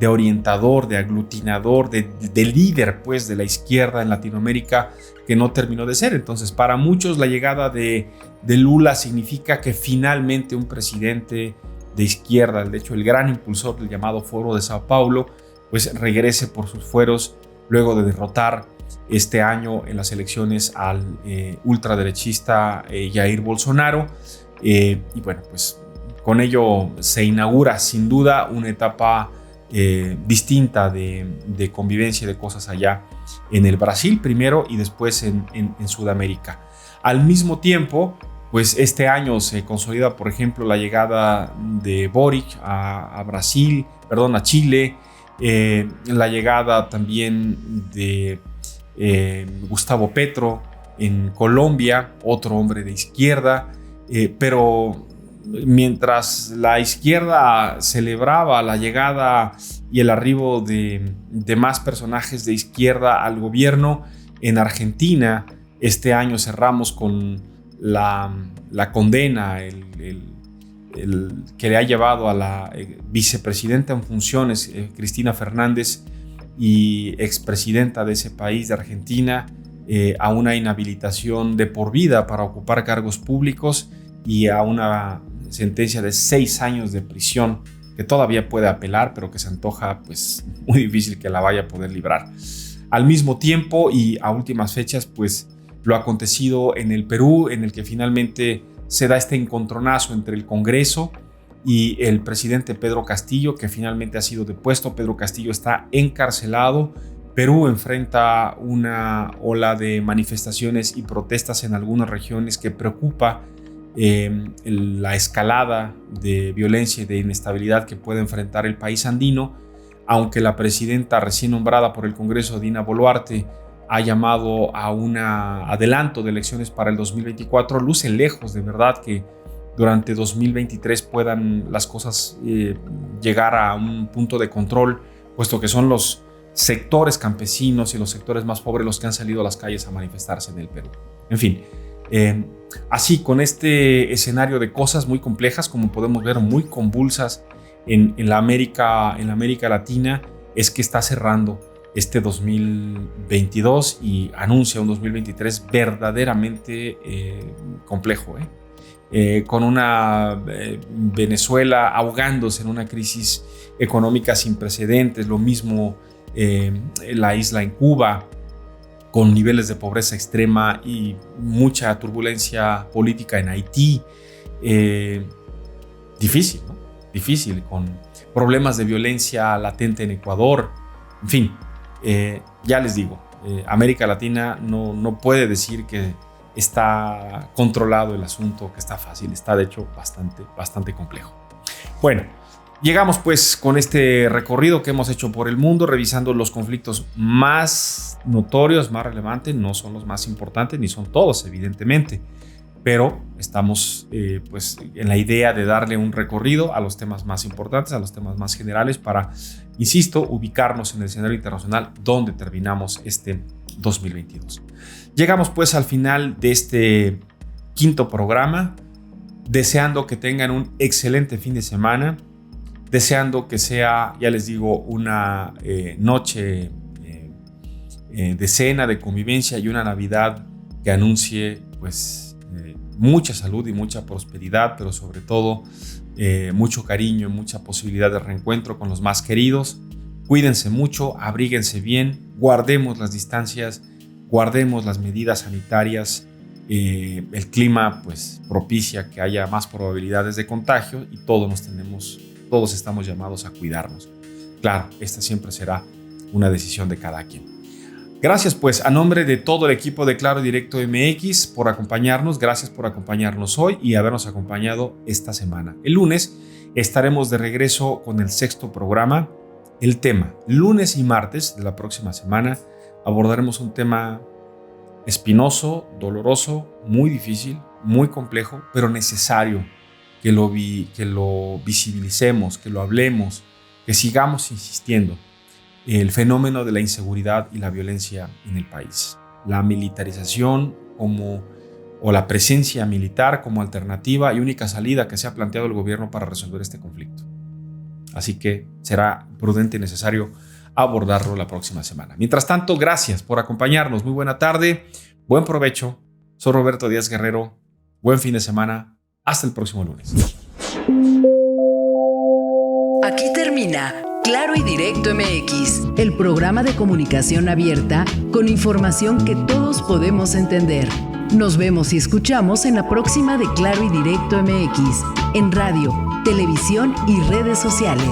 orientador, de aglutinador, de líder pues de la izquierda en Latinoamérica, que no terminó de ser. Entonces, para muchos la llegada de Lula significa que finalmente un presidente de izquierda, de hecho el gran impulsor del llamado Foro de Sao Paulo, pues regrese por sus fueros luego de derrotar este año en las elecciones al ultraderechista Jair Bolsonaro. Y bueno, pues con ello se inaugura sin duda una etapa distinta de convivencia y de cosas allá en el Brasil primero y después en Sudamérica. Al mismo tiempo, pues este año se consolida, por ejemplo, la llegada de Boric a Chile, la llegada también de Gustavo Petro en Colombia, otro hombre de izquierda, pero mientras la izquierda celebraba la llegada y el arribo de más personajes de izquierda al gobierno, en Argentina este año cerramos con la condena, que le ha llevado a la vicepresidenta en funciones, Cristina Fernández, y expresidenta de ese país, de Argentina, a una inhabilitación de por vida para ocupar cargos públicos y a una sentencia de 6 años de prisión que todavía puede apelar, pero que se antoja pues muy difícil que la vaya a poder librar. Al mismo tiempo y a últimas fechas, pues lo acontecido en el Perú, en el que finalmente se da este encontronazo entre el Congreso y el presidente Pedro Castillo, que finalmente ha sido depuesto. Pedro Castillo está encarcelado. Perú enfrenta una ola de manifestaciones y protestas en algunas regiones que preocupa la escalada de violencia y de inestabilidad que puede enfrentar el país andino, aunque la presidenta recién nombrada por el Congreso, Dina Boluarte, ha llamado a un adelanto de elecciones para el 2024, luce lejos de verdad que durante 2023 puedan las cosas llegar a un punto de control, puesto que son los sectores campesinos y los sectores más pobres los que han salido a las calles a manifestarse en el Perú. En fin, así con este escenario de cosas muy complejas, como podemos ver, muy convulsas en la América Latina, es que está cerrando este 2022 y anuncia un 2023 verdaderamente complejo, con una Venezuela ahogándose en una crisis económica sin precedentes, lo mismo la isla en Cuba, con niveles de pobreza extrema y mucha turbulencia política en Haití. Difícil, ¿no? Difícil, con problemas de violencia latente en Ecuador. En fin, ya les digo, América Latina no puede decir que está controlado el asunto, que está fácil. Está, de hecho, bastante complejo. Bueno, llegamos pues con este recorrido que hemos hecho por el mundo, revisando los conflictos más notorios, más relevantes. No son los más importantes, ni son todos, evidentemente, pero estamos pues en la idea de darle un recorrido a los temas más importantes, a los temas más generales, para, insisto, ubicarnos en el escenario internacional donde terminamos este 2022. Llegamos pues al final de este quinto programa, deseando que tengan un excelente fin de semana, deseando que sea, ya les digo, una noche de cena, de convivencia, y una Navidad que anuncie pues mucha salud y mucha prosperidad, pero sobre todo mucho cariño, mucha posibilidad de reencuentro con los más queridos. Cuídense mucho, abríguense bien, guardemos las distancias, guardemos las medidas sanitarias. El clima pues propicia que haya más probabilidades de contagio y todos estamos llamados a cuidarnos. Claro, esta siempre será una decisión de cada quien. Gracias pues a nombre de todo el equipo de Claro y Directo MX por acompañarnos. Gracias por acompañarnos hoy y habernos acompañado esta semana. El lunes estaremos de regreso con el sexto programa. El tema, lunes y martes de la próxima semana, abordaremos un tema espinoso, doloroso, muy difícil, muy complejo, pero necesario que lo visibilicemos, que lo hablemos, que sigamos insistiendo. El fenómeno de la inseguridad y la violencia en el país. La militarización o la presencia militar como alternativa y única salida que se ha planteado el gobierno para resolver este conflicto. Así que será prudente y necesario abordarlo la próxima semana. Mientras tanto, gracias por acompañarnos. Muy buena tarde, buen provecho. Soy Roberto Díaz Guerrero. Buen fin de semana. Hasta el próximo lunes. Aquí termina Claro y Directo MX, el programa de comunicación abierta con información que todos podemos entender. Nos vemos y escuchamos en la próxima de Claro y Directo MX, en radio, televisión y redes sociales.